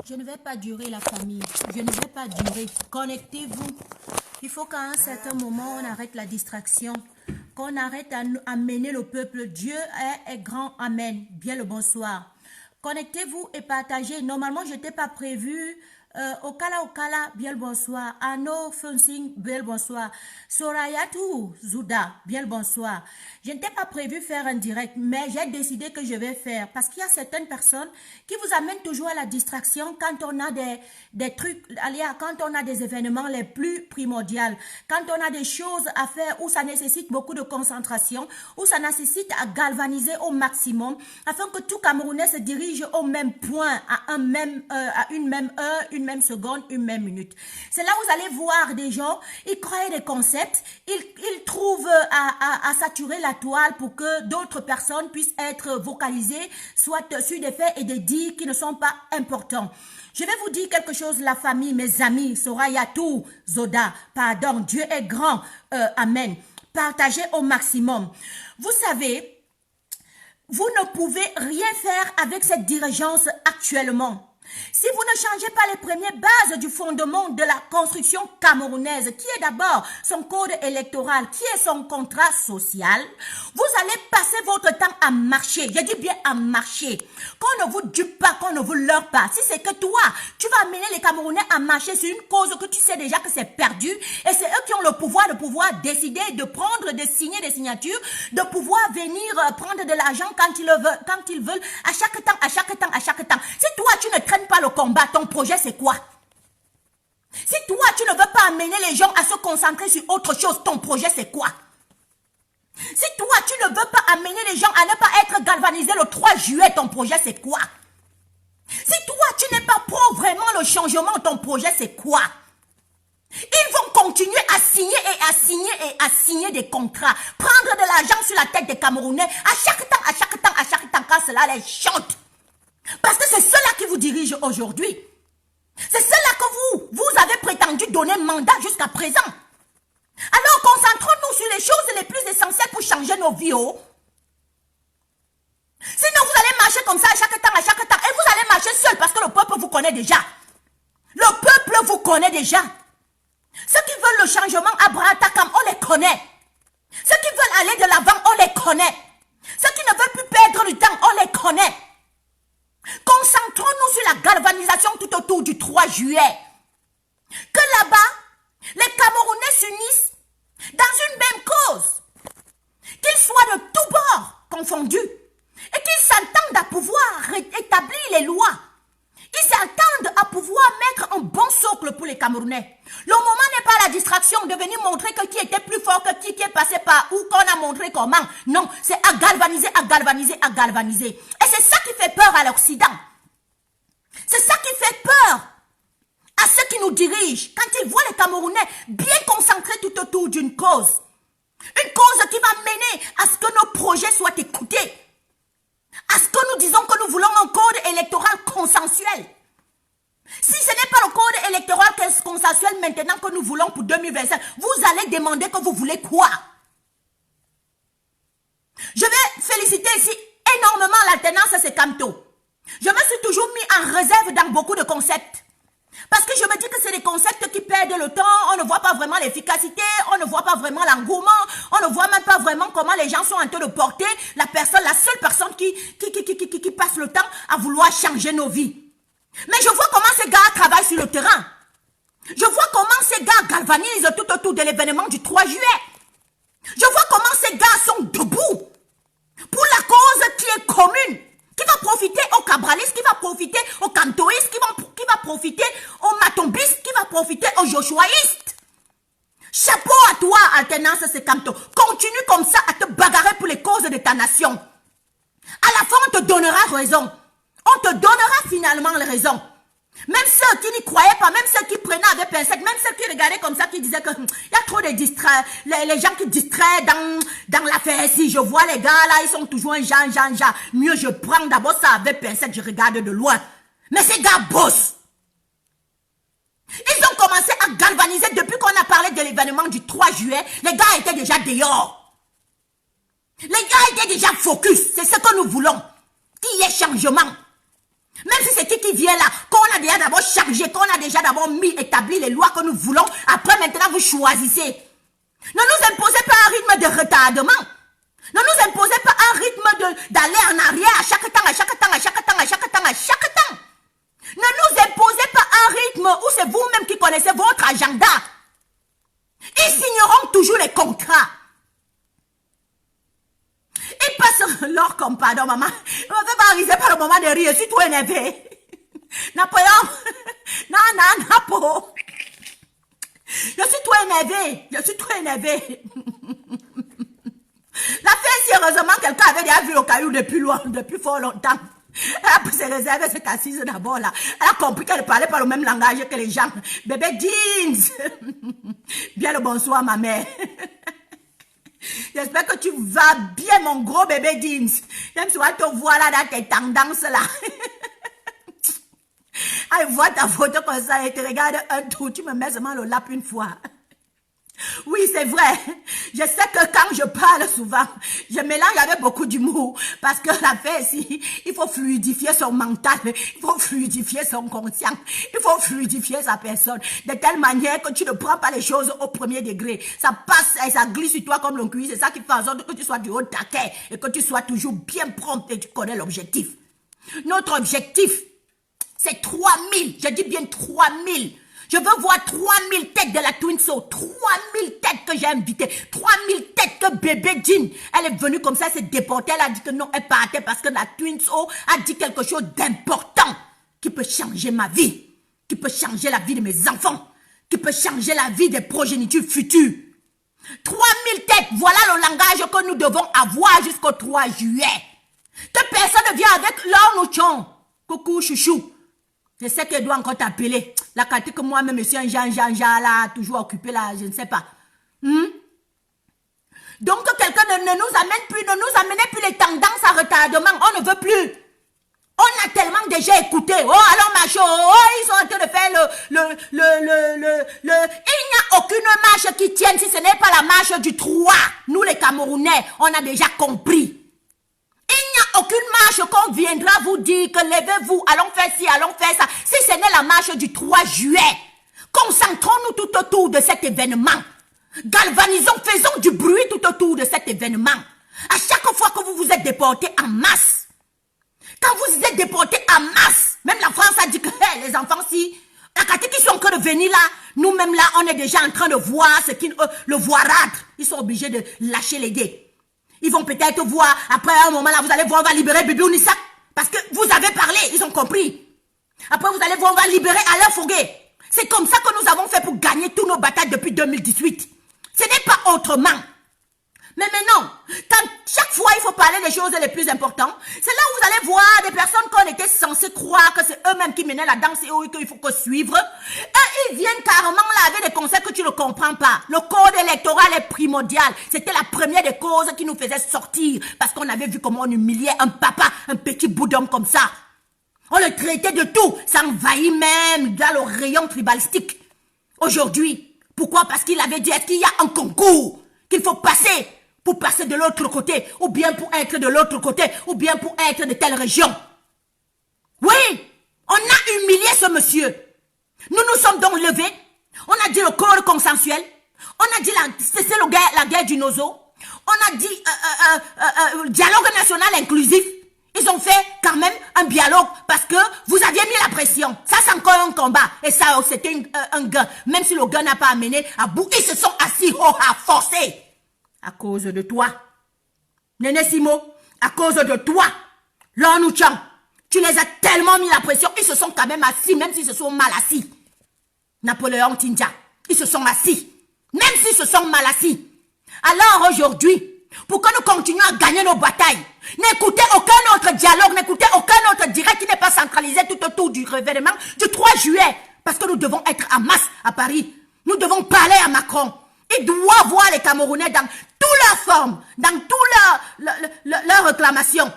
Je ne vais pas durer la famille. Je ne vais pas durer. Connectez-vous. Il faut qu'à un certain moment, on arrête la distraction. Qu'on arrête à mener le peuple. Dieu est grand. Amen. Bien le bonsoir. Connectez-vous et partagez. Normalement, je n'étais pas prévu. Okala, bien le bonsoir. Arnaud Funsing, bien le bonsoir. Sorayatou Zouda, bien le bonsoir. Je n'étais pas prévu faire un direct, mais j'ai décidé que je vais faire. Parce qu'il y a certaines personnes qui vous amènent toujours à la distraction quand on a des trucs, quand on a des événements les plus primordiaux, quand on a des choses à faire où ça nécessite beaucoup de concentration, où ça nécessite à galvaniser au maximum, afin que tout Camerounais se dirige au même point, à une même heure, une même seconde, une même minute. C'est là où vous allez voir des gens, ils créent des concepts, ils trouvent à saturer la toile pour que d'autres personnes puissent être vocalisées, soit sur des faits et des dits qui ne sont pas importants. Je vais vous dire quelque chose, la famille, mes amis, Sorayatou, Zoda, pardon, Dieu est grand, amen. Partagez au maximum. Vous savez, vous ne pouvez rien faire avec cette dirigeance actuellement. Si vous ne changez pas les premières bases du fondement de la construction camerounaise, qui est d'abord son code électoral, qui est son contrat social, vous allez passer votre temps à marcher. Je dis bien à marcher. Qu'on ne vous dupe pas, qu'on ne vous leurre pas. Si c'est que toi, tu vas amener les Camerounais à marcher sur une cause que tu sais déjà que c'est perdu, et c'est eux qui ont le pouvoir de pouvoir décider, de prendre, de signer des signatures, de pouvoir venir prendre de l'argent quand ils veulent, à chaque temps. Si toi, tu ne traînes pas le combat, ton projet c'est quoi? Si toi tu ne veux pas amener les gens à se concentrer sur autre chose, ton projet c'est quoi? Si toi tu ne veux pas amener les gens à ne pas être galvanisés le 3 juillet, ton projet c'est quoi? Si toi tu n'es pas pour vraiment le changement, ton projet c'est quoi? Ils vont continuer à signer des contrats, prendre de l'argent sur la tête des Camerounais à chaque temps quand cela les chante. Parce que c'est cela qui vous dirige aujourd'hui. C'est cela que vous avez prétendu donner mandat jusqu'à présent. Alors concentrons-nous sur les choses les plus essentielles pour changer nos vies. Oh. Sinon vous allez marcher comme ça à chaque temps. Et vous allez marcher seul parce que le peuple vous connaît déjà. Le peuple vous connaît déjà. Ceux qui veulent le changement à Bratakam, on les connaît. Ceux qui veulent aller de l'avant, on les connaît. Ceux qui ne veulent plus perdre du temps, on les connaît. Concentrons-nous sur la galvanisation tout autour du 3 juillet. Que là-bas, les Camerounais s'unissent dans une même cause. Qu'ils soient de tous bords confondus. Et qu'ils s'entendent à pouvoir établir les lois. Ils s'entendent à pouvoir mettre un bon socle pour les Camerounais. Le moment n'est pas la distraction de venir montrer que qui était plus fort que qui est passé par où, qu'on a montré comment. Non, c'est à galvaniser. Et c'est ça qui fait peur à l'Occident. C'est ça qui fait peur à ceux qui nous dirigent. Quand ils voient les Camerounais bien concentrés tout autour d'une cause. Une cause qui va mener à ce que nos projets soient écoutés. À ce que nous disons que nous voulons un code électoral consensuel. Si ce n'est pas le code électoral consensuel maintenant que nous voulons pour 2025, vous allez demander que vous voulez quoi? Je vais féliciter ici énormément l'alternance Sekamto. Je me suis toujours mis en réserve dans beaucoup de concepts. Parce que je me dis que c'est des concepts qui perdent le temps, on ne voit pas vraiment l'efficacité, on ne voit pas vraiment l'engouement, on ne voit même pas vraiment comment les gens sont en train de porter la seule personne qui passe le temps à vouloir changer nos vies. Mais je vois comment ces gars travaillent sur le terrain. Je vois comment ces gars galvanisent tout autour de l'événement du 3 juillet. Je vois comment ces gars sont debout pour la cause qui est commune. Qui va profiter aux cabralistes, qui va profiter aux cantoïstes, qui va profiter aux matombistes, qui va profiter aux joshuaïstes. Chapeau à toi, alternance Sekamto. Continue comme ça à te bagarrer pour les causes de ta nation. À la fin, on te donnera raison. On te donnera finalement les raisons. Même ceux qui n'y croyaient pas, même ceux qui prenaient avec pincette, même ceux qui regardaient comme ça, qui disaient que y a trop de distraits, les gens qui distraient dans l'affaire. Si je vois les gars là, ils sont toujours un genre. Mieux je prends d'abord ça avec pincette, je regarde de loin. Mais ces gars bossent. Ils ont commencé à galvaniser depuis qu'on a parlé de l'événement du 3 juillet. Les gars étaient déjà dehors. Les gars étaient déjà focus. C'est ce que nous voulons. Qu'il y ait changement. Même si c'est qui vient là, qu'on a déjà d'abord chargé, qu'on a déjà d'abord établi les lois que nous voulons, après maintenant vous choisissez. Ne nous imposez pas un rythme de retardement. Ne nous imposez pas un rythme d'aller en arrière à chaque temps, à chaque temps, à chaque temps, à chaque temps, à chaque temps. Ne nous imposez pas un rythme où c'est vous-même qui connaissez votre agenda. Ils signeront toujours les contrats. Ils passent leur comme pardon, maman. On ne va pas arriver par le moment de rire. Je suis tout énervé. Napoléon. Non, Napo. Je suis tout énervé. Je suis tout énervé. La fille, si heureusement quelqu'un avait déjà vu le caillou depuis loin, depuis fort longtemps. Elle a pris ses réserves, elle s'est assise d'abord là. Elle a compris qu'elle ne parlait pas le même langage que les gens. Bébé jeans. Bien le bonsoir, ma mère. J'espère que tu vas bien, mon gros bébé jeans. J'aime souvent te voir là dans tes tendances là. Elle voit ta photo comme ça et te regarde un tour. Tu me mets seulement le lap une fois. Oui, c'est vrai. Je sais que quand je parle souvent, je mélange avec beaucoup d'humour. Parce que la fait ici, il faut fluidifier son mental. Il faut fluidifier son conscient. Il faut fluidifier sa personne. De telle manière que tu ne prends pas les choses au premier degré. Ça passe et ça glisse sur toi comme le cuir. C'est ça qui fait en sorte que tu sois du haut taquet. Et que tu sois toujours bien prompt et tu connais l'objectif. Notre objectif, c'est 3000. Je dis bien 3000. Je veux voir 3000 têtes de la Twin Soul. 3000 têtes que j'ai invitées. 3000 têtes que bébé Jean, elle est venue comme ça, elle s'est déportée. Elle a dit que non, elle partait parce que la Twin Soul a dit quelque chose d'important qui peut changer ma vie, qui peut changer la vie de mes enfants, qui peut changer la vie des progénitures futures. 3000 têtes, voilà le langage que nous devons avoir jusqu'au 3 juillet. Que personne ne vienne avec leur notion. Coucou chouchou. Je sais qu'elle doit encore t'appeler. La qualité que moi-même, monsieur Jean là, toujours occupé là, je ne sais pas. Donc, quelqu'un ne nous amène plus, ne nous amenez plus les tendances à retardement. On ne veut plus. On a tellement déjà écouté. Oh, alors, macho, oh, ils sont en train de faire Il n'y a aucune marche qui tienne si ce n'est pas la marche du 3. Nous, les Camerounais, on a déjà compris. Il n'y a aucune marche qu'on viendra vous dire que levez-vous, allons faire ci, allons faire ça. Si ce n'est la marche du 3 juillet, concentrons-nous tout autour de cet événement. Galvanisons, faisons du bruit tout autour de cet événement. À chaque fois que vous vous êtes déportés en masse, quand vous êtes déportés en masse, même la France a dit que hey, les enfants, si, la qualité qui sont en train de venir là, nous-mêmes là, on est déjà en train de voir ce qu'ils le voirâtre. Ils sont obligés de lâcher les dés. Ils vont peut-être voir, après un moment là, vous allez voir, on va libérer bébé Ounissa. Parce que vous avez parlé, ils ont compris. Après, vous allez voir, on va libérer Alain Foguet. C'est comme ça que nous avons fait pour gagner tous nos batailles depuis 2018. Ce n'est pas autrement. Mais maintenant, quand chaque fois il faut parler des choses les plus importantes, c'est là où vous allez voir des personnes qu'on était censés croire que c'est eux-mêmes qui menaient la danse et eux qu'il faut que suivre. Et ils viennent carrément là avec des conseils que tu ne comprends pas. Le code électoral est primordial. C'était la première des causes qui nous faisait sortir parce qu'on avait vu comment on humiliait un papa, un petit bout d'homme comme ça. On le traitait de tout. Ça envahit même dans le rayon tribalistique. Aujourd'hui, pourquoi? Parce qu'il avait dit qu'il y a un concours qu'il faut passer pour passer de l'autre côté, ou bien pour être de l'autre côté, ou bien pour être de telle région. Oui, on a humilié ce monsieur. Nous nous sommes donc levés. On a dit le corps consensuel. On a dit c'est la guerre du nozo. On a dit dialogue national inclusif. Ils ont fait quand même un dialogue parce que vous aviez mis la pression. Ça, c'est encore un combat. Et ça, c'était un gain. Même si le gain n'a pas amené à bout, ils se sont assis à forcer. À cause de toi. Néné Simo, à cause de toi. L'Onu Chan, tu les as tellement mis la pression, ils se sont quand même assis, même s'ils se sont mal assis. Napoléon Tinja, ils se sont assis. Même s'ils se sont mal assis. Alors aujourd'hui, pour que nous continuions à gagner nos batailles, n'écoutez aucun autre dialogue, n'écoutez aucun autre direct qui n'est pas centralisé tout autour du révélement du 3 juillet. Parce que nous devons être en masse à Paris. Nous devons parler à Macron. Il doit voir les Camerounais dans toutes leurs formes, dans toutes leurs réclamations.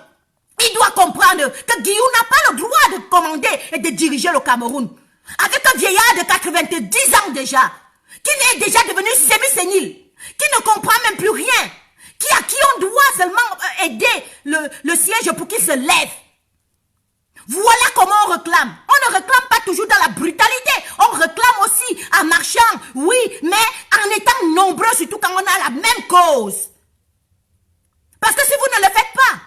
Il doit comprendre que Guillaume n'a pas le droit de commander et de diriger le Cameroun. Avec un vieillard de 90 ans déjà, qui est déjà devenu semi-sénile, qui ne comprend même plus rien, à qui on doit seulement aider le siège pour qu'il se lève. Voilà comment on réclame. On ne réclame pas toujours dans la brutalité. On réclame aussi en marchant, oui, mais en étant nombreux, surtout quand on a la même cause. Parce que si vous ne le faites pas,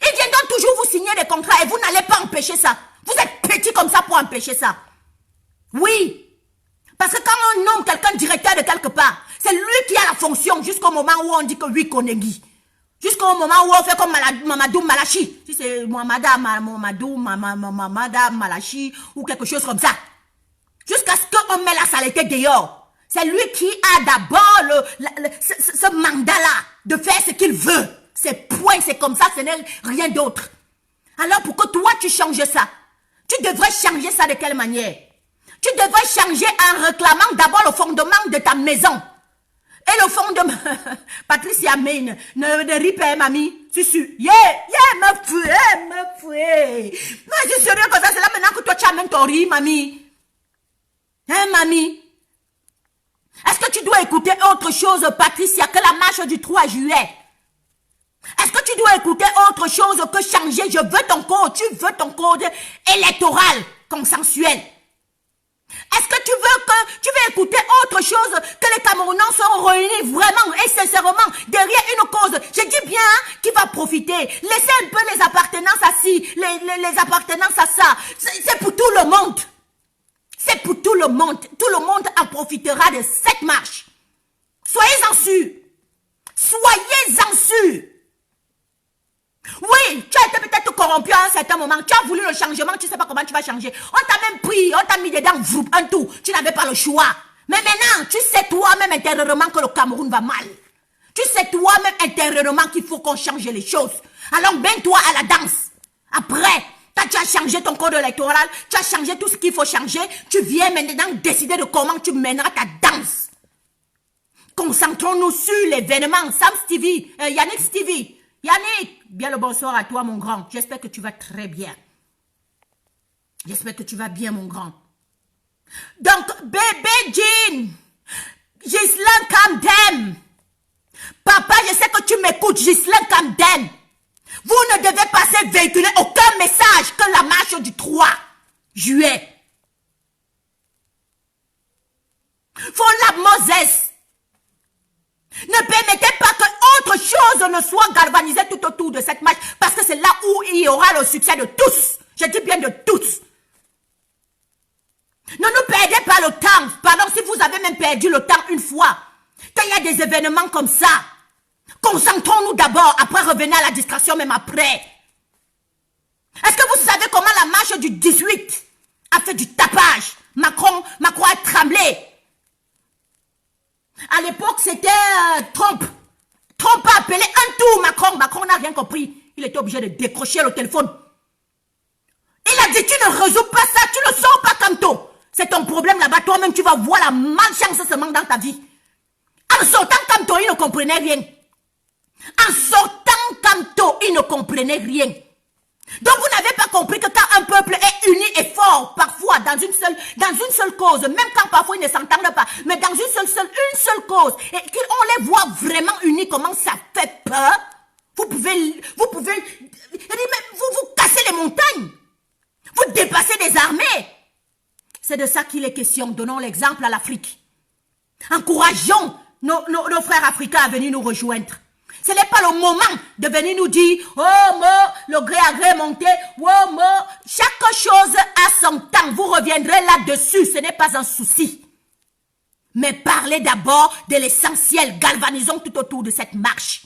ils viendront toujours vous signer des contrats et vous n'allez pas empêcher ça. Vous êtes petits comme ça pour empêcher ça. Oui. Parce que quand on nomme quelqu'un directeur de quelque part, c'est lui qui a la fonction jusqu'au moment où on dit que oui, Konegi. Jusqu'au moment où on fait comme Mamadou Malachi. Si c'est Mamadou Malachi ou quelque chose comme ça. Jusqu'à ce qu'on met la saleté dehors. C'est lui qui a d'abord ce mandat-là de faire ce qu'il veut. C'est point, c'est comme ça, ce n'est rien d'autre. Alors pour que toi tu changes ça, tu devrais changer ça de quelle manière? Tu devrais changer en réclamant d'abord le fondement de ta maison. Et le fondement... Patricia Main, ne ris pas, mamie. Tu suis. Me fouet. Non, je suis sérieux comme ça, c'est là maintenant que toi tu amènes ton riz, mamie. Hein, mamie? Est-ce que tu dois écouter autre chose, Patricia, que la marche du 3 juillet? Est-ce que tu dois écouter autre chose que changer? Je veux ton code, tu veux ton code électoral consensuel. Est-ce que tu veux écouter autre chose que les Camerounais sont réunis vraiment et sincèrement derrière une cause, je dis bien, qui va profiter. Laissez un peu les appartenances à ci, les appartenances à ça. C'est pour tout le monde. C'est pour tout le monde. Tout le monde en profitera de cette marche. Soyez-en sûrs. Soyez-en sûrs. Oui, tu as été peut-être corrompu à un certain moment. Tu as voulu le changement, tu ne sais pas comment tu vas changer. On t'a même pris, on t'a mis dedans, un tout. Tu n'avais pas le choix. Mais maintenant, tu sais toi-même intérieurement que le Cameroun va mal. Tu sais toi-même intérieurement qu'il faut qu'on change les choses. Alors, mets-toi à la danse. Après, quand tu as changé ton code électoral, tu as changé tout ce qu'il faut changer, tu viens maintenant décider de comment tu mèneras ta danse. Concentrons-nous sur l'événement. Sam Stevie, Yannick Stevie. Yannick, bien le bonsoir à toi, mon grand. J'espère que tu vas très bien. J'espère que tu vas bien, mon grand. Donc, bébé Jean, Ghislain Kamdem. Papa, je sais que tu m'écoutes, Ghislain Kamdem. Vous ne devez pas véhiculer aucun message que la marche du 3 juillet. Fola Moses. Ne permettez pas que autre chose ne soit galvanisée tout autour de cette marche, parce que c'est là où il y aura le succès de tous. Je dis bien de tous. Ne nous perdez pas le temps. Pardon, si vous avez même perdu le temps une fois, quand il y a des événements comme ça, concentrons-nous d'abord, après revenir à la distraction même après. Est-ce que vous savez comment la marche du 18 a fait du tapage? Macron a tremblé. À l'époque, c'était Trump. Trump a appelé un tour Macron. Macron n'a rien compris. Il était obligé de décrocher le téléphone. Il a dit, tu ne résous pas ça, tu ne sors pas Kamto. C'est ton problème là-bas. Toi-même, tu vas voir la malchance seulement dans ta vie. En sortant Kamto, il ne comprenait rien. En sortant Kamto, il ne comprenait rien. Donc vous n'avez pas compris que quand un peuple est uni et fort, parfois dans une seule cause, même quand parfois ils ne s'entendent pas, mais dans une seule cause, et qu'on les voit vraiment unis, comment ça fait peur. Vous pouvez, vous cassez les montagnes, vous dépassez des armées. C'est de ça qu'il est question. Donnons l'exemple à l'Afrique. Encourageons nos frères africains à venir nous rejoindre. Ce n'est pas le moment de venir nous dire « Oh, le gré à gré monté, oh, chaque chose a son temps. Vous reviendrez là-dessus, ce n'est pas un souci. Mais parlez d'abord de l'essentiel. Galvanisons tout autour de cette marche.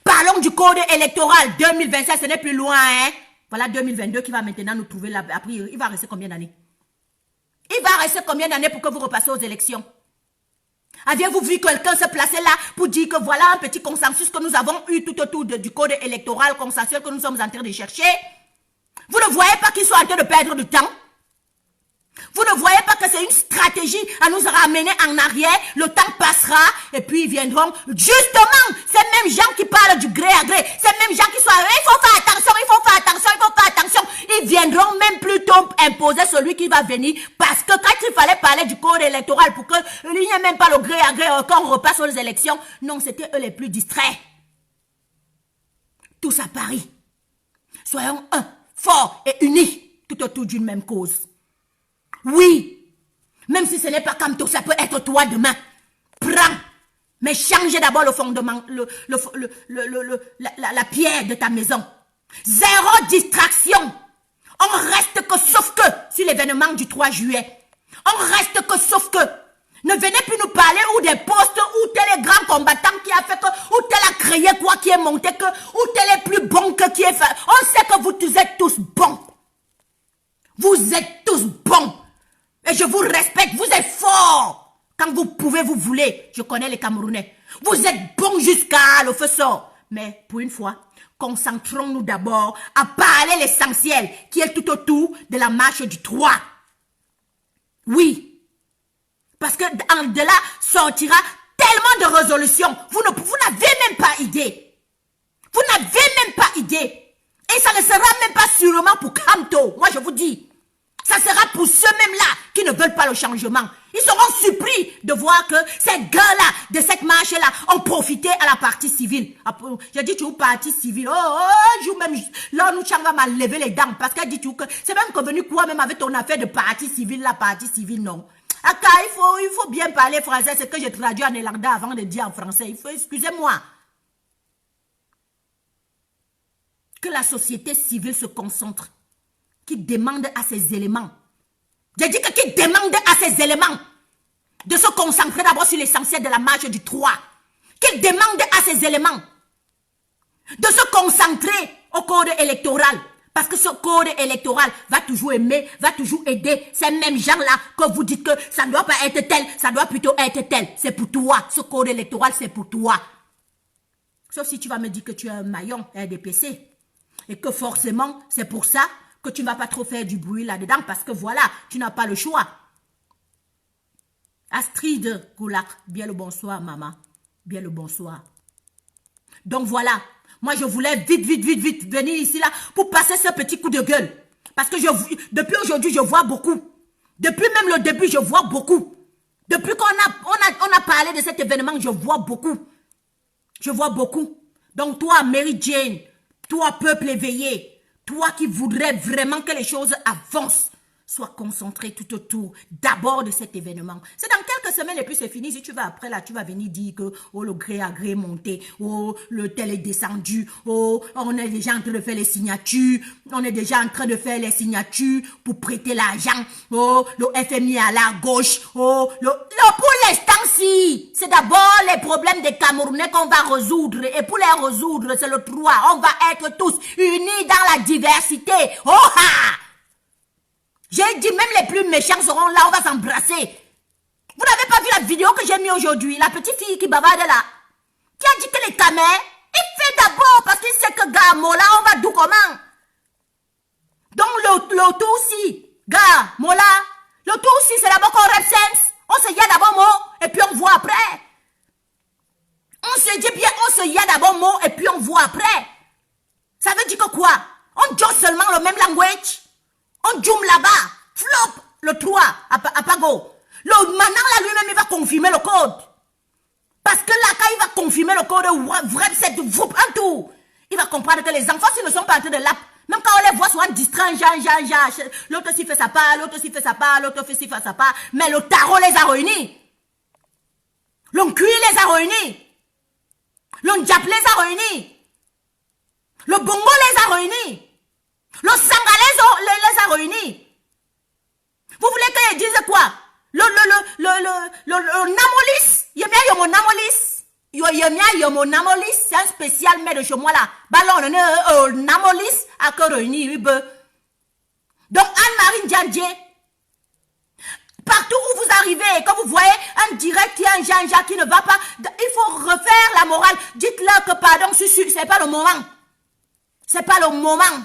Parlons du code électoral 2025, ce n'est plus loin. Hein? Voilà 2022 qui va maintenant nous trouver là. Après, il va rester combien d'années? Il va rester combien d'années pour que vous repassez aux élections? Avez-vous vu quelqu'un se placer là pour dire que voilà un petit consensus que nous avons eu tout autour du code électoral consensuel que nous sommes en train de chercher? Vous ne voyez pas qu'ils sont en train de perdre du temps? Vous ne voyez pas que c'est une stratégie à nous ramener en arrière? Le temps passera et puis ils viendront. Justement, ces mêmes gens qui parlent du gré à gré, ces mêmes gens qui sont il faut faire attention, il faut faire attention, il faut faire attention. Ils viendront même plutôt imposer celui qui va venir, parce que quand il fallait parler du code électoral pour que il n'y ait même pas le gré à gré quand on repasse aux élections, non, c'était eux les plus distraits. Tous à Paris. Soyons un. forts et unis tout autour d'une même cause. Oui, même si ce n'est pas Kamto, ça peut être toi demain. Prends, mais changez d'abord le fondement, la pierre de ta maison. Zéro distraction. On reste que sauf que sur l'événement du 3 juillet. On reste que sauf que. Ne venez plus nous parler ou des postes, ou tel est grand combattant qui a fait que, ou tel a créé quoi qui est monté que, ou tel est plus bon que qui est fait. On sait que vous êtes tous bons. Vous êtes tous bons. Et je vous respecte, vous êtes forts. Quand vous pouvez, vous voulez. Je connais les Camerounais. Vous êtes bons jusqu'à le feu sort. Mais pour une fois, concentrons-nous d'abord à parler l'essentiel qui est tout autour de la marche du 3. Oui. Parce que de là sortira tellement de résolutions. Vous n'avez même pas idée. Vous n'avez même pas idée. Et ça ne sera même pas sûrement pour Kamto. Moi, je vous dis. Ça sera pour ceux-mêmes-là qui ne veulent pas le changement. Ils seront surpris de voir que ces gars-là, de cette marche-là, ont profité à la partie civile. J'ai dit, tu es partie civile. Je même, là, nous, Changa m'a levé les dents. Parce qu'elle dit, que c'est même convenu quoi, même avec ton affaire de partie civile, la partie civile, non. Aka, il faut bien parler français, c'est que j'ai traduit en néerlandais avant de dire en français. Il faut, excusez-moi. Que la société civile se concentre. Qui demande à ces éléments. J'ai dit que qui demande à ces éléments de se concentrer d'abord sur l'essentiel de la marche du 3. Qui demande à ces éléments de se concentrer au code électoral. Parce que ce code électoral va toujours aimer, va toujours aider ces mêmes gens-là que vous dites que ça ne doit pas être tel, ça doit plutôt être tel. C'est pour toi. Ce code électoral, c'est pour toi. Sauf si tu vas me dire que tu es un maillon RDPC. Et que forcément, c'est pour ça que tu ne vas pas trop faire du bruit là-dedans parce que voilà, tu n'as pas le choix. Astrid Goulak, bien le bonsoir, maman. Bien le bonsoir. Donc voilà. Moi, je voulais vite venir ici là pour passer ce petit coup de gueule. Parce que depuis aujourd'hui, je vois beaucoup. Depuis même le début, je vois beaucoup. Depuis qu'on a parlé de cet événement, je vois beaucoup. Je vois beaucoup. Donc toi, Mary Jane, toi, peuple éveillé, toi qui voudrais vraiment que les choses avancent, sois concentré tout autour d'abord de cet événement. C'est dans quelques semaines et puis c'est fini. Si tu vas après là, tu vas venir dire que oh, le gré à gré est monté, oh, le tel est descendu, oh, on est déjà en train de faire les signatures, pour prêter l'argent, oh, le FMI à la gauche, oh, pour l'instant si, c'est d'abord les problèmes des Camerounais qu'on va résoudre et pour les résoudre, c'est le 3, on va être tous unis dans la diversité, oh ha! J'ai dit, même les plus méchants seront là, on va s'embrasser. Vous n'avez pas vu la vidéo que j'ai mis aujourd'hui, la petite fille qui bavarde là, qui a dit que les Camers, il fait d'abord parce qu'il sait que gars, Mola, on va d'où comment. Donc l'auto aussi, gars, Mola, l'auto aussi, c'est d'abord qu'on recense. On se y a d'abord mot, et puis on voit après. On se dit bien, on se y a d'abord mot, et puis on voit après. Ça veut dire que quoi? On joue seulement le même language. On joue là-bas, flop, le 3, à Pago. Maintenant, là, lui-même, il va confirmer le code. Parce que là, quand il va confirmer le code, vrai, c'est un tout. Il va comprendre que les enfants, s'ils ne sont pas en train de l'app, même quand on les voit souvent distraits, l'autre s'y fait sa part, l'autre s'y fait sa part, l'autre s'y fait sa part, mais le tarot les a réunis. L'Oncui les a réunis. L'Ondiap les a réunis. Le Bongo les a réunis. Le Sangha les a réunis. Vous voulez qu'ils disent quoi? Le Namolis. Yemia yomo Namolis. C'est un spécial mais de chez moi là. Ballon Namolis a que réuni. Donc Anne-Marie Ndiandje. Partout où vous arrivez, quand vous voyez un direct qui est un Jean qui ne va pas, il faut refaire la morale. Dites-leur que pardon, c'est pas le moment. C'est pas le moment.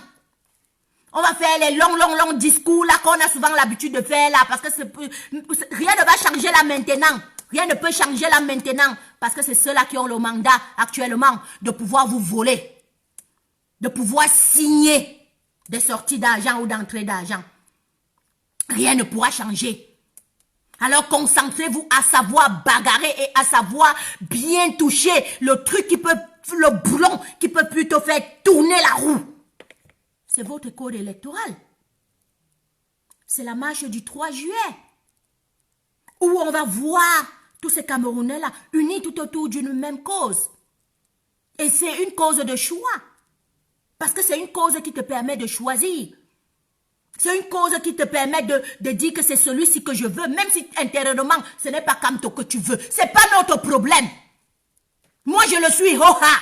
On va faire les longs discours là qu'on a souvent l'habitude de faire là parce que rien ne va changer là maintenant. Rien ne peut changer là maintenant parce que c'est ceux-là qui ont le mandat actuellement de pouvoir vous voler, de pouvoir signer des sorties d'argent ou d'entrées d'argent. Rien ne pourra changer. Alors concentrez-vous à savoir bagarrer et à savoir bien toucher le truc qui peut, le boulon qui peut plutôt faire tourner la roue. c'est votre code électoral. C'est la marche du 3 juillet. Où on va voir tous ces Camerounais-là unis tout autour d'une même cause. Et c'est une cause de choix. Parce que c'est une cause qui te permet de choisir. C'est une cause qui te permet de dire que c'est celui-ci que je veux, même si intérieurement, ce n'est pas Kamto que tu veux. Ce n'est pas notre problème. Moi, je le suis, ho-ha.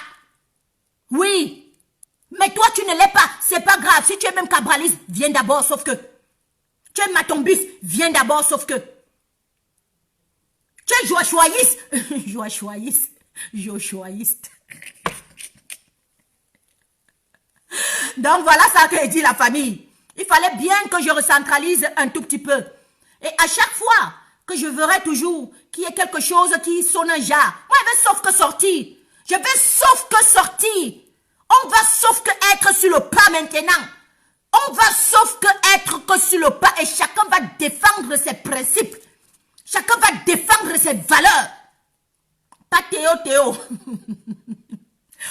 Oui. Mais toi, tu ne l'es pas. C'est pas grave. Si tu es même cabraliste, viens d'abord, sauf que. Tu es matombiste, viens d'abord, sauf que. Tu es joachoïste. Joachoïste. Donc, voilà ça que dit la famille. Il fallait bien que je recentralise un tout petit peu. Et à chaque fois que je verrai toujours qu'il y ait quelque chose qui sonne un jar, moi, je vais sauf que sortir. Je vais sauf que sortir. On va sauf que être sur le pas maintenant. On va sauf que être que sur le pas et chacun va défendre ses principes. Chacun va défendre ses valeurs. Pas Théo.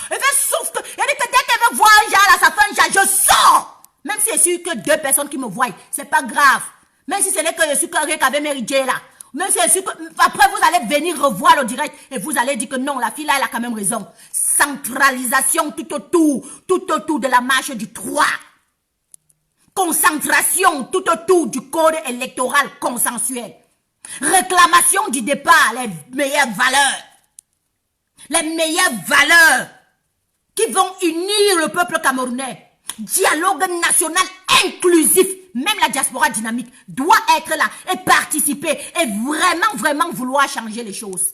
Je vais sauf que... Il y a dit que dès qu'elle veut voir un jar là, ça fait un jar, je sors. Même si c'est sûr que 2 personnes qui me voient, c'est pas grave. Même si ce n'est que je suis correct avec Mary J là. Même si c'est sûr que... Après, vous allez venir revoir le direct et vous allez dire que non, la fille là, elle a quand même raison. Centralisation tout autour de la marche du 3. Concentration tout autour du code électoral consensuel. Réclamation du départ, les meilleures valeurs. Les meilleures valeurs qui vont unir le peuple camerounais. Dialogue national inclusif. Même la diaspora dynamique doit être là et participer et vraiment vouloir changer les choses.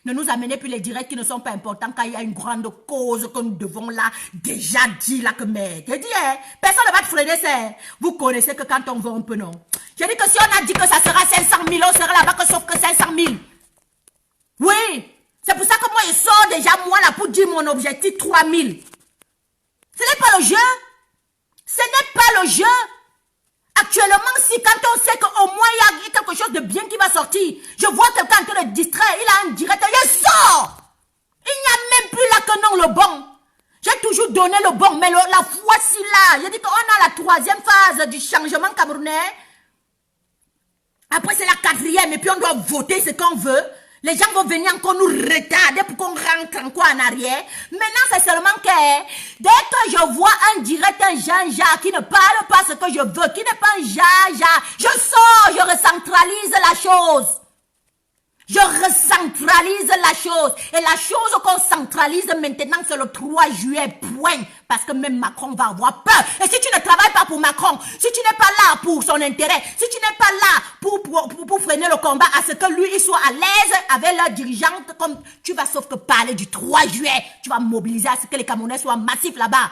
Ne nous amenez plus les directs qui ne sont pas importants quand il y a une grande cause que nous devons là déjà dire là que merde. Je dis, personne ne va te freiner, c'est. Vous connaissez que quand on veut, on peut non. Je dis que si on a dit que ça sera 500 000, on sera là-bas que sauf que 500 000. Oui. C'est pour ça que moi, je sors déjà, moi, là, pour dire mon objectif 3 000. Ce n'est pas le jeu. Ce n'est pas le jeu. Actuellement, si quand on sait qu'au moins il y a quelque chose de bien qui va sortir, je vois quelqu'un en train de distraire, il a un direct, je sors. Il n'y a même plus là que non le bon. J'ai toujours donné le bon, mais la fois-ci là, je dis qu'on a la 3e phase du changement camerounais. Après c'est la 4e et puis on doit voter ce qu'on veut. Les gens vont venir encore nous retarder pour qu'on rentre encore en arrière. Maintenant, c'est seulement que dès que je vois un direct, un Jean-Jacques qui ne parle pas ce que je veux, qui n'est pas un Jean-Jacques, je sors, je recentralise la chose. Je recentralise la chose. Et la chose qu'on centralise maintenant, c'est le 3 juillet, point. Parce que même Macron va avoir peur. Et si tu ne travailles pas pour Macron, si tu n'es pas là pour son intérêt, si tu n'es pas là pour freiner le combat à ce que lui, il soit à l'aise avec leur dirigeante, comme tu vas sauf que parler du 3 juillet, tu vas mobiliser à ce que les Camerounais soient massifs là-bas.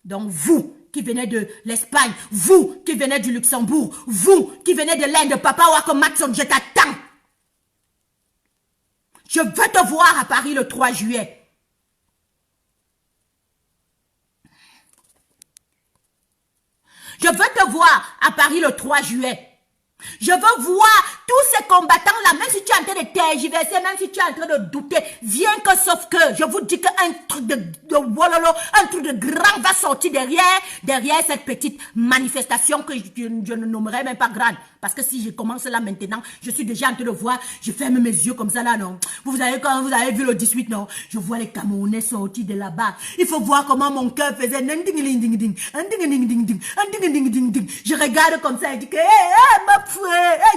Donc vous, qui venez de l'Espagne, vous, qui venez du Luxembourg, vous, qui venez de l'Inde, Papa Wako Matson, je t'attends. Je veux te voir à Paris le 3 juillet. Je veux te voir à Paris le 3 juillet. Je veux voir tous ces combattants-là, même si tu es en train de tergiverser, même si tu es en train de douter, viens que sauf que, je vous dis qu'un truc de wololo, un truc de grand va sortir derrière cette petite manifestation que je ne nommerai même pas grande. Parce que si je commence là maintenant, je suis déjà en train de voir, je ferme mes yeux comme ça là, non. Quand vous avez vu le 18, non, je vois les Camerounais sortir de là-bas. Il faut voir comment mon cœur faisait, je regarde comme ça et dis que,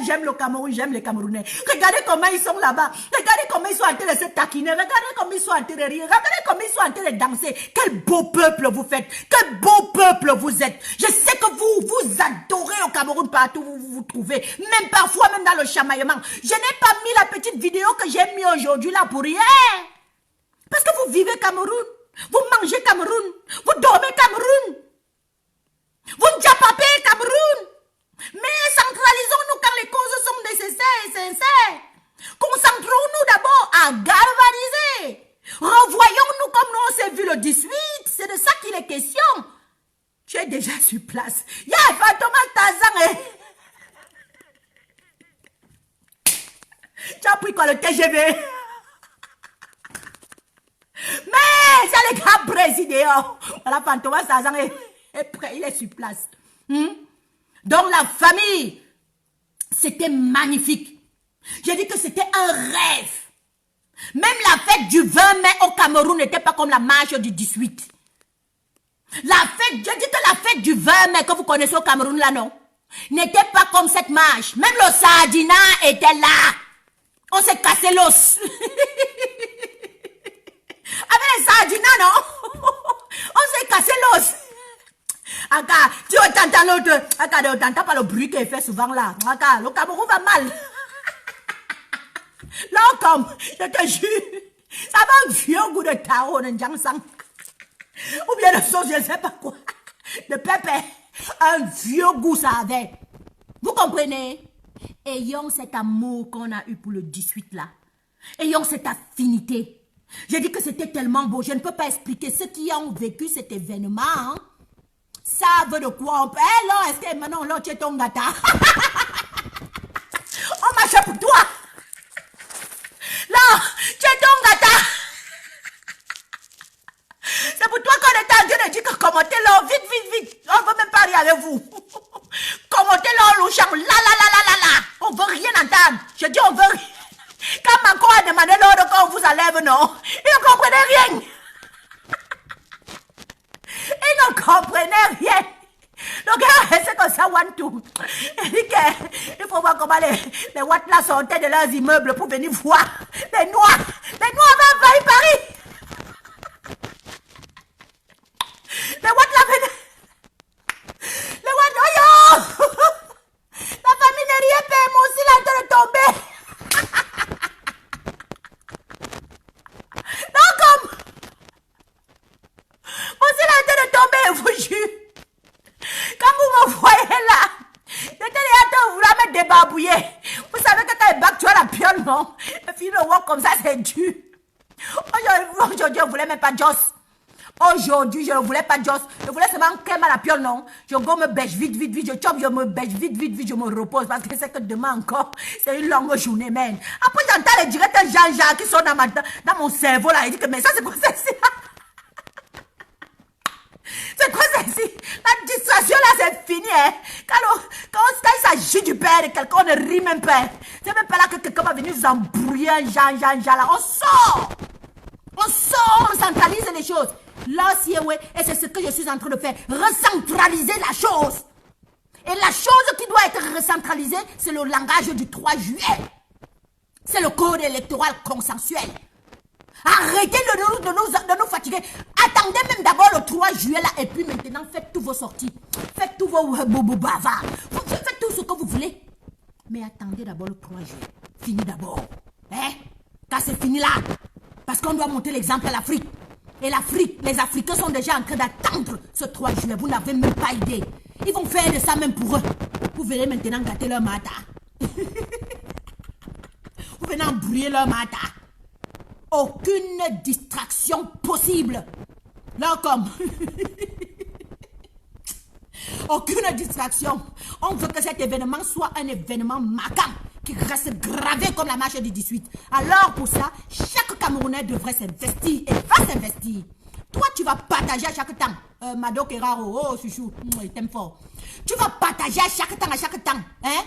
j'aime le Cameroun, j'aime les Camerounais. Regardez comment ils sont là-bas. Regardez comment ils sont en train de se taquiner. Regardez comment ils sont en train de rire. Regardez comment ils sont en train de danser. Quel beau peuple vous faites. Quel beau peuple vous êtes. Je sais que vous adorez le Cameroun partout où vous vous trouvez. Même parfois, même dans le chamaillement. Je n'ai pas mis la petite vidéo que j'ai mis aujourd'hui là pour rien. Parce que vous vivez Cameroun. Vous mangez Cameroun. Vous dormez Cameroun. Vous njapapez Cameroun. Mais centralisons-nous quand les causes sont nécessaires et sincères. Concentrons-nous d'abord à galvaniser. Revoyons-nous comme nous on s'est vu le 18. C'est de ça qu'il est question. Tu es déjà sur place. Ya, Fantoma Tazan. Tu as pris quoi, le TGV? Mais c'est les gars présidents. Voilà, Fantoma Tazan. est prêt, il est sur place. Donc la famille, c'était magnifique. J'ai dit que c'était un rêve. Même la fête du 20 mai au Cameroun n'était pas comme la marche du 18. La fête, j'ai dit que la fête du 20 mai que vous connaissez au Cameroun là, non, n'était pas comme cette marche. Même le sardina était là. On s'est cassé l'os. Avec les sardinas, non? On s'est cassé l'os. Aka, tu entends l'autre. Aka, tu n'entends pas le bruit qu'il fait souvent là. Aka, le Cameroun va mal. Là, comme, je te jure, ça va un vieux goût de taro, de jangsang. Ou bien de sauce, je ne sais pas quoi. De pépé. Un vieux goût, ça avait. Vous comprenez? Ayons cet amour qu'on a eu pour le 18 là. Ayons cette affinité. J'ai dit que c'était tellement beau. Je ne peux pas expliquer. Ceux qui ont vécu cet événement, hein, savent de quoi on peut. Eh là, est-ce que maintenant, là, tu es ton gata? On marche pour toi. Là, tu es ton gata. C'est pour toi qu'on est en train de dire que commentez-le, vite, vite, vite. On ne veut même pas rien avec vous. Commentez-le, le chant, là. On ne veut rien entendre. Je dis on veut rien. Quand Manko a demandé l'ordre qu'on vous enlève, non, il ne comprenait rien. Il ne comprenait rien. Le gars, c'est comme ça, one, two. Il dit qu'il faut voir comment les Watlas sortaient de leurs immeubles pour venir voir les Noirs. Les Noirs avaient envahi Paris. Les Watlas venaient. Les Watlas, oh yo! La famille n'est rien payée, moi aussi, là, en train de tomber. Non, comme. Moi aussi, là, en train de tomber, je vous jure. Quand vous me voyez là, j'étais là en train de vouloir me débarbouiller. Vous savez que quand il bac, tu as la piole, non? Et puis le walk comme ça, c'est dur. Aujourd'hui, je ne voulais même pas Joss. Aujourd'hui, je ne voulais pas Joss. Je voulais seulement qu'elle m'a la piole, non? Je go me bêche vite. Je chope, je me bêche vite, je me repose. Parce que c'est que demain encore, c'est une longue journée, man. Après, j'entends les directeurs Jean-Jacques qui sont dans mon cerveau, là. Il dit que, mais ça, c'est quoi ça ici? C'est quoi ça ici? La distraction, là, c'est fini, hein? Quand il s'agit du père de quelqu'un, on ne rit même pas. C'est même pas là que quelqu'un va venir nous embrouiller, Jean, là. On sort, on centralise les choses. Là, si, ouais, et c'est ce que je suis en train de faire. Recentraliser la chose. Et la chose qui doit être recentralisée, c'est le langage du 3 juillet. C'est le code électoral consensuel. Arrêtez de nous fatiguer. Attendez même d'abord le 3 juillet là. Et puis maintenant, faites tous vos sorties. Faites tous vos bavards. Faites tout ce que vous voulez. Mais attendez d'abord le 3 juillet. Fini d'abord. Hein? Quand c'est fini là. Parce qu'on doit monter l'exemple à l'Afrique. Et l'Afrique, les Africains sont déjà en train d'attendre ce 3 juillet. Vous n'avez même pas idée. Ils vont faire de ça même pour eux. Vous venez maintenant gâter leur mata. Vous venez embrouiller leur mata. Aucune distraction possible. Là, comme. Aucune distraction. On veut que cet événement soit un événement marquant qui reste gravé comme la marche du 18. Alors, pour ça, chaque Camerounais devrait s'investir et va s'investir. Toi, tu vas partager à chaque temps. Mado Keraro, oh, chouchou, il t'aime fort. Tu vas partager à chaque temps, hein?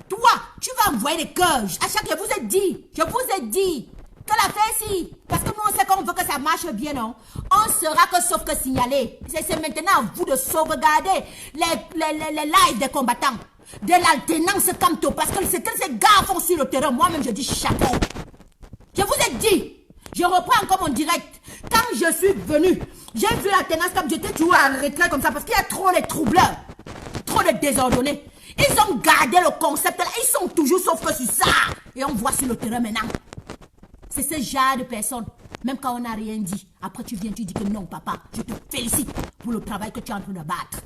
Toi, tu vas envoyer des cœurs. À chaque, je vous ai dit. Que la fait ici, parce que nous on sait qu'on veut que ça marche bien, non? On sera que sauf que signaler. C'est maintenant à vous de sauvegarder les lives des combattants, de l'alternance Camto, parce que ce que ces gars font sur le terrain, moi-même je dis chapeau. Je vous ai dit, je reprends encore mon direct. Quand je suis venu, j'ai vu l'alternance comme j'étais toujours en retrait comme ça, parce qu'il y a trop de troubleurs, trop de désordonnés. Ils ont gardé le concept là, ils sont toujours sauf que sur ça. Et on voit sur le terrain maintenant. C'est ce genre de personnes, même quand on n'a rien dit, après tu viens, tu dis que non, papa, je te félicite pour le travail que tu es en train de battre.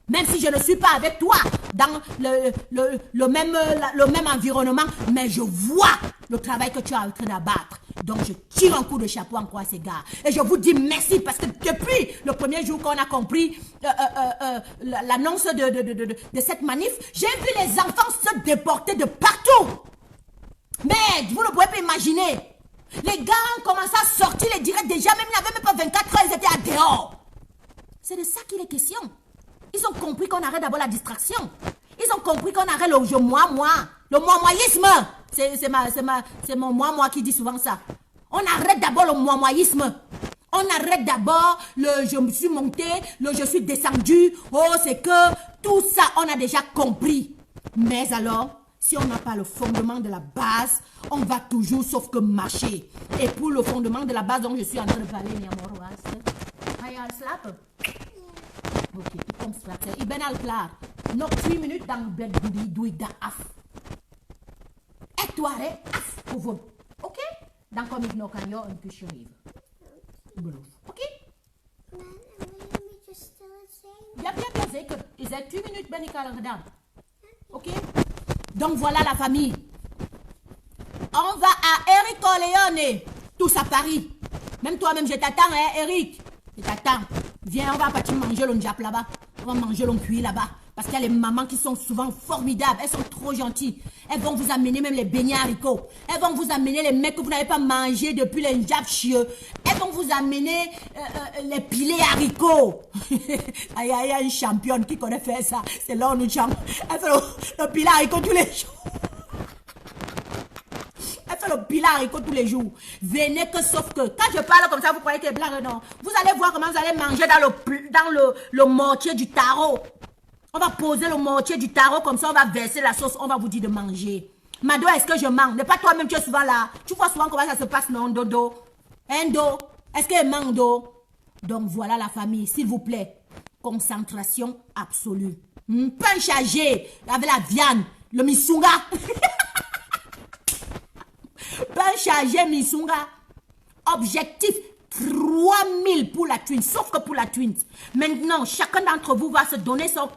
Même si je ne suis pas avec toi dans le même environnement, mais je vois le travail que tu es en train d'abattre. Donc je tire un coup de chapeau encore à ces gars. Et je vous dis merci parce que depuis le premier jour qu'on a compris l'annonce de cette manif, j'ai vu les enfants se déporter de partout. Mais vous ne pouvez pas imaginer. Les gars ont commencé à sortir les directs déjà, même ils n'avaient même pas 24 heures, ils étaient à dehors. C'est de ça qu'il est question. Ils ont compris qu'on arrête d'abord la distraction. Ils ont compris qu'on arrête le je moi. Le moi-moyisme. C'est mon moi qui dit souvent ça. On arrête d'abord le moi-moyisme. On arrête d'abord le je me suis monté, le je suis descendu. Oh, c'est que tout ça, on a déjà compris. Mais alors, si on n'a pas le fondement de la base, on va toujours sauf que marcher. Et pour le fondement de la base dont je suis en train de parler, ok, tu comme ça. Il ben al clar. Nog 3 minutes dans le bed doe ik dat af. Echt waar, hè? Af, gewoon. Oké? Dan kom ik nog aan jou een kusje geven. Beloof. Oké? Ja, zeker. Je zei 2 minutes ben ik al gedaan. Oké? Donc voilà la famille. On va à Eric Corleone. Tous à Paris. Même toi-même, je t'attends, hein, Eric. Je t'attends. Viens, on va partir manger le njap là-bas. On va manger le cuit là-bas. Parce qu'il y a les mamans qui sont souvent formidables. Elles sont trop gentilles. Elles vont vous amener même les beignets haricots. Elles vont vous amener les mecs que vous n'avez pas mangé depuis les njap chieux. Elles vont vous amener les pilés haricots. Il y a une championne qui connaît faire ça. C'est là où nous chante. Elle fait le pilet haricot tous les jours. Elle fait le pilat haricot tous les jours. Venez que sauf que quand je parle comme ça, vous croyez que c'est blague, non. Vous allez voir comment vous allez manger dans le mortier du tarot. On va poser le mortier du tarot comme ça, on va verser la sauce, on va vous dire de manger. Mado, est-ce que je mange? N'est pas toi-même, tu es souvent là. Tu vois souvent comment ça se passe, non, Dodo? Hein, Do? Est-ce qu'elle mange, Do? Donc voilà la famille, s'il vous plaît. Concentration absolue. Pain chargé avec la viande, le misunga. Pain chargé, misunga. Objectif 3000 pour la twin, sauf que pour la twin. Maintenant, chacun d'entre vous va se donner son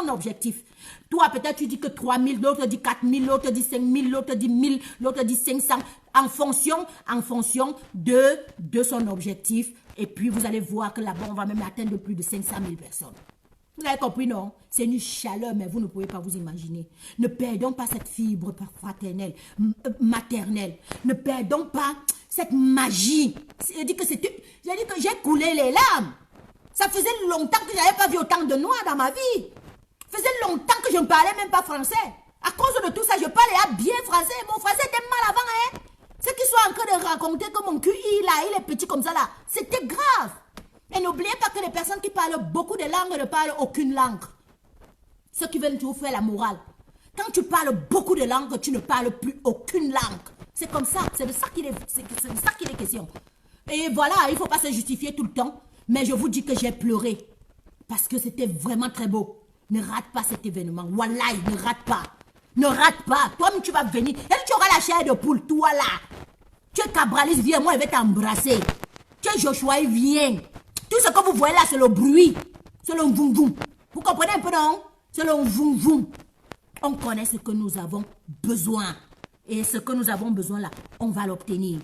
objectif. Toi, peut-être tu dis que 3000, l'autre dit 4000, l'autre dit 5000, l'autre dit 1000, l'autre dit 500, en fonction de son objectif. Et puis, vous allez voir que là-bas, on va même atteindre plus de 500 000 personnes. Vous avez compris, non? C'est une chaleur, mais vous ne pouvez pas vous imaginer. Ne perdons pas cette fibre fraternelle, maternelle. Ne perdons pas cette magie. J'ai dit que j'ai coulé les larmes. Ça faisait longtemps que je n'avais pas vu autant de noirs dans ma vie. Ça faisait longtemps que je ne parlais même pas français. À cause de tout ça, je parlais bien français. Mon français était mal avant, hein. Ceux qui sont en train de raconter que mon QI, là, il est petit comme ça, là, c'était grave. Et n'oubliez pas que les personnes qui parlent beaucoup de langues ne parlent aucune langue. Ceux qui veulent toujours faire la morale. Quand tu parles beaucoup de langues, tu ne parles plus aucune langue. C'est comme ça, c'est de ça qu'il est question. Et voilà, il ne faut pas se justifier tout le temps. Mais je vous dis que j'ai pleuré. Parce que c'était vraiment très beau. Ne rate pas cet événement. Wallahi, ne rate pas. Ne rate pas. Toi-même, tu vas venir. Et tu auras la chair de poule, toi là. Tu es Cabralis, viens, moi, je vais t'embrasser. Tu es Joshua, viens. Tout ce que vous voyez là, c'est le bruit. C'est le voum voum. Vous comprenez un peu, non? C'est le voum voum. On connaît ce que nous avons besoin. Et ce que nous avons besoin là, on va l'obtenir.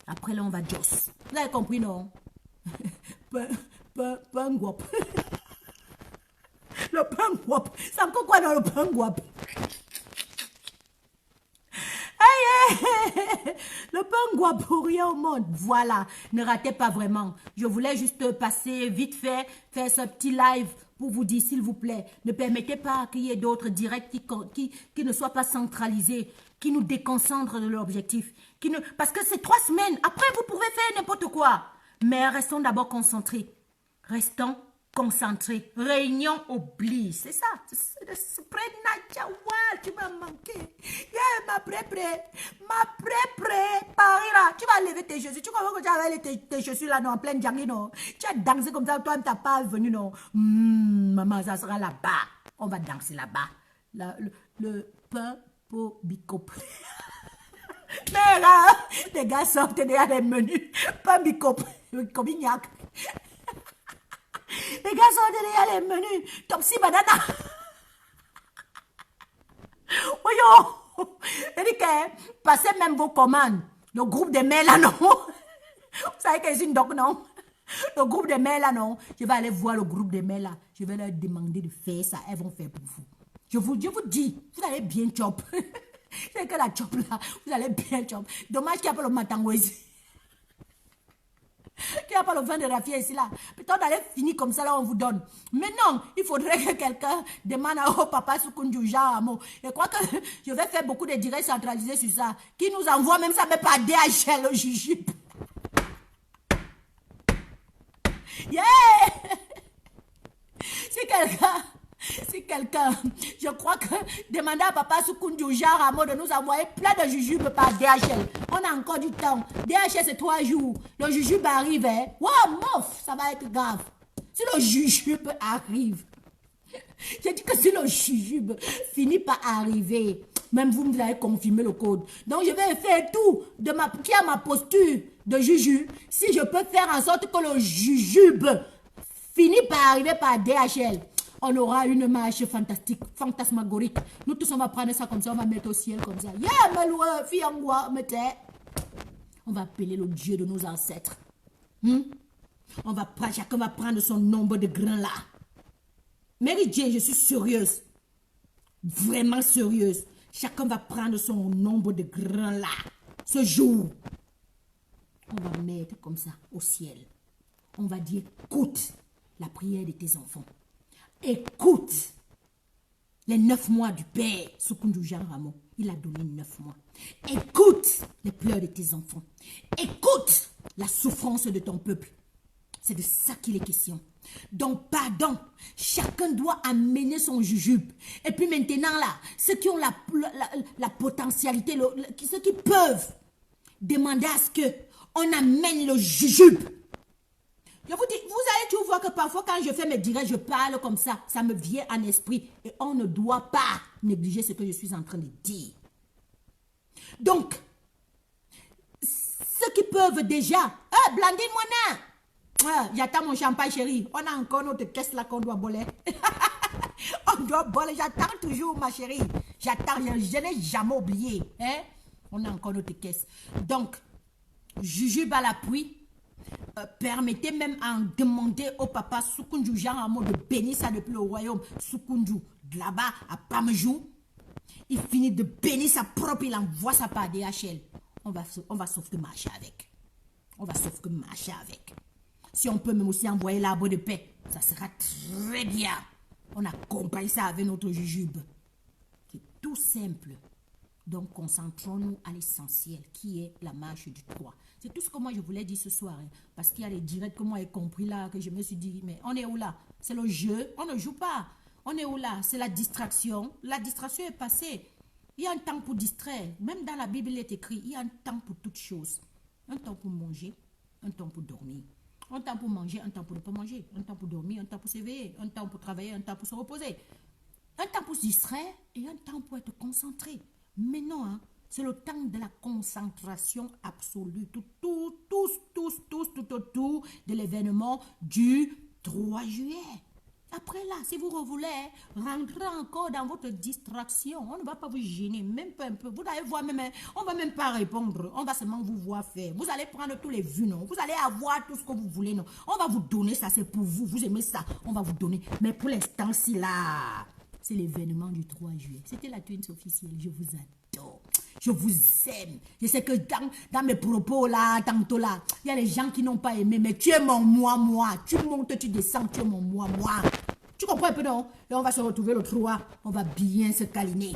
Après là, on va joss. Vous avez compris, non? Pain guap. Le pain guap. C'est encore quoi dans le pain guap? Le pain guap pour rien au monde. Voilà, ne ratez pas vraiment. Je voulais juste passer vite fait, faire ce petit live pour vous dire, s'il vous plaît, ne permettez pas qu'il y ait d'autres directs qui ne soient pas centralisés, qui nous déconcentrent de l'objectif. Parce que c'est 3 semaines. Après, vous pouvez faire n'importe quoi. Mais restons d'abord concentrés. Restons concentrés. Réunion oblige. C'est ça. C'est le spread Nadjawal. Tu m'as manqué. Yeah, ma pré-pré. Parira. Tu vas lever tes chaussures. Tu comprends que tu as levé tes chaussures là, non, en pleine jungle, non. Tu as dansé comme ça. Toi, tu n'as pas venu, non. Maman, ça sera là-bas. On va danser là-bas. Le pain pour bicop. Mais là, les gars sortent déjà des menus. Pain bicop. Cobignac. Les gars sortent déjà les menus. Top 6 banana. Oh yo. C'est-à-dire que passez même vos commandes. Le groupe des mails là, non. Vous savez que c'est une doc, non. Le groupe des mails là, non. Je vais aller voir le groupe des mails là. Je vais leur demander de faire ça. Elles vont faire pour vous. Je vous dis, vous allez bien chop. C'est que la chop là, vous allez bien chop. Dommage qu'il n'y a pas le matangouezi. Qui n'a pas le vin de raffia ici là. Peut-être d'aller finir comme ça là, on vous donne. Mais non, il faudrait que quelqu'un demande au papa Soukoundou Jaramo. Je crois que je vais faire beaucoup de directs centralisés sur ça. Qui nous envoie même ça, mais pas DHL au jujube. Yeah! Si quelqu'un, je crois que demander à papa Soukoundou Jaramo de nous envoyer plein de jujubes par DHL. On a encore du temps. DHL c'est 3 jours. Le jujube arrive, hein? Wow, mof, ça va être grave. Si le jujube arrive, j'ai dit que si le jujube finit par arriver, même vous me avez confirmé le code. Donc je vais faire tout qui a ma posture de jujube. Si je peux faire en sorte que le jujube finit par arriver par DHL, on aura une marche fantastique, fantasmagorique. Nous tous, on va prendre ça comme ça, on va mettre au ciel comme ça. Yeah, Meloua, Fiangwa, mettez. On va appeler le Dieu de nos ancêtres. Chacun va prendre son nombre de grains là. Mary Jane, je suis sérieuse. Vraiment sérieuse. Chacun va prendre son nombre de grains là. Ce jour, on va mettre comme ça au ciel. On va dire, écoute la prière de tes enfants. Écoute les 9 mois du père Soukoundou Jaramo. Il a donné 9 mois. Écoute les pleurs de tes enfants. Écoute la souffrance de ton peuple. C'est de ça qu'il est question. Donc, pardon, chacun doit amener son jujube. Et puis maintenant, là, ceux qui ont la potentialité, ceux qui peuvent demander à ce qu'on amène le jujube. Je vous dis, vous allez toujours voir que parfois quand je fais mes directs, je parle comme ça. Ça me vient en esprit. Et on ne doit pas négliger ce que je suis en train de dire. Donc, ceux qui peuvent déjà... Blandine Moina, j'attends mon champagne chérie. On a encore notre caisse là qu'on doit boler. On doit boler. J'attends toujours ma chérie. J'attends. Je n'ai jamais oublié. Hein? On a encore notre caisse. Donc, jujube à l'appui. Permettez même à demander au papa Soukoundou Jaramo de bénir ça depuis le royaume Soukoundou. Là-bas, à Pamjou, il finit de bénir sa propre, il envoie ça par DHL. On va sauf que marcher avec. On va sauf que marcher avec. Si on peut même aussi envoyer l'arbre de paix, ça sera très bien. On accompagne ça avec notre jujube. C'est tout simple. Donc, concentrons-nous à l'essentiel, qui est la marche du 3. C'est tout ce que moi, je voulais dire ce soir. Hein, parce qu'il y a les directs que moi, j'ai compris là, que je me suis dit, mais on est où là? C'est le jeu, on ne joue pas. On est où là? C'est la distraction. La distraction est passée. Il y a un temps pour distraire. Même dans la Bible, il est écrit, il y a un temps pour toutes choses. Un temps pour manger, un temps pour dormir. Un temps pour manger, un temps pour ne pas manger. Un temps pour dormir, un temps pour s'éveiller. Un temps pour travailler, un temps pour se reposer. Un temps pour se distraire et un temps pour être concentré. Mais non, hein, c'est le temps de la concentration absolue. Tout autour de l'événement du 3 juillet. Après là, si vous voulez rentrer encore dans votre distraction, on ne va pas vous gêner, même pas un peu. Vous allez voir, même, on ne va même pas répondre. On va seulement vous voir faire. Vous allez prendre tous les vues, non? Vous allez avoir tout ce que vous voulez, non? On va vous donner ça, c'est pour vous. Vous aimez ça, on va vous donner. Mais pour l'instant, si là, c'est l'événement du 3 juillet. C'était la Twins officielle. Je vous adore. Je vous aime. Je sais que dans mes propos là, tantôt là, il y a les gens qui n'ont pas aimé, mais tu es mon moi. Tu montes, tu descends, tu es mon moi. Tu comprends un peu, non? Et on va se retrouver le 3. On va bien se câliner.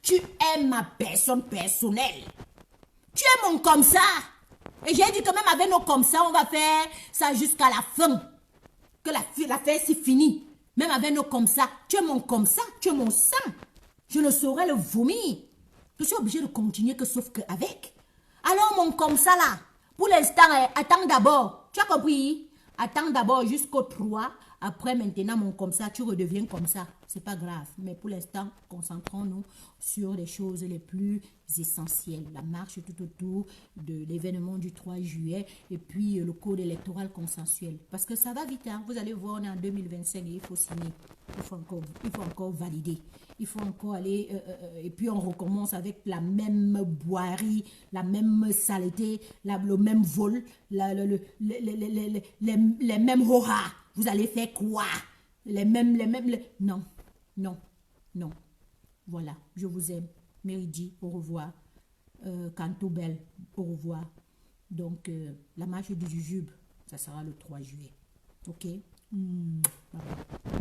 Tu es ma personne personnelle. Tu es mon comme ça. Et j'ai dit que même avec nos comme ça, on va faire ça jusqu'à la fin. Que la fête c'est fini. Même avec nos comme ça. Tu es mon comme ça. Tu es mon sang. Je ne saurais le vomir. Je suis obligée de continuer que sauf qu'avec. Alors mon comme ça là, pour l'instant, attends d'abord. Tu as compris? Attends d'abord jusqu'au 3. Après maintenant, mon comme ça, tu redeviens comme ça. C'est pas grave. Mais pour l'instant, concentrons-nous sur les choses les plus essentielles. La marche tout autour de l'événement du 3 juillet et puis le code électoral consensuel. Parce que ça va vite. Hein? Vous allez voir, on est en 2025 et il faut signer. Il faut encore valider. Il faut encore aller, et puis on recommence avec la même boirie, la même saleté, le même vol, les mêmes horas. Vous allez faire quoi? Non. Voilà, je vous aime. Méridi, au revoir. Canto Belle, au revoir. Donc, la marche du jujube, ça sera le 3 juillet. Ok? Bye bye.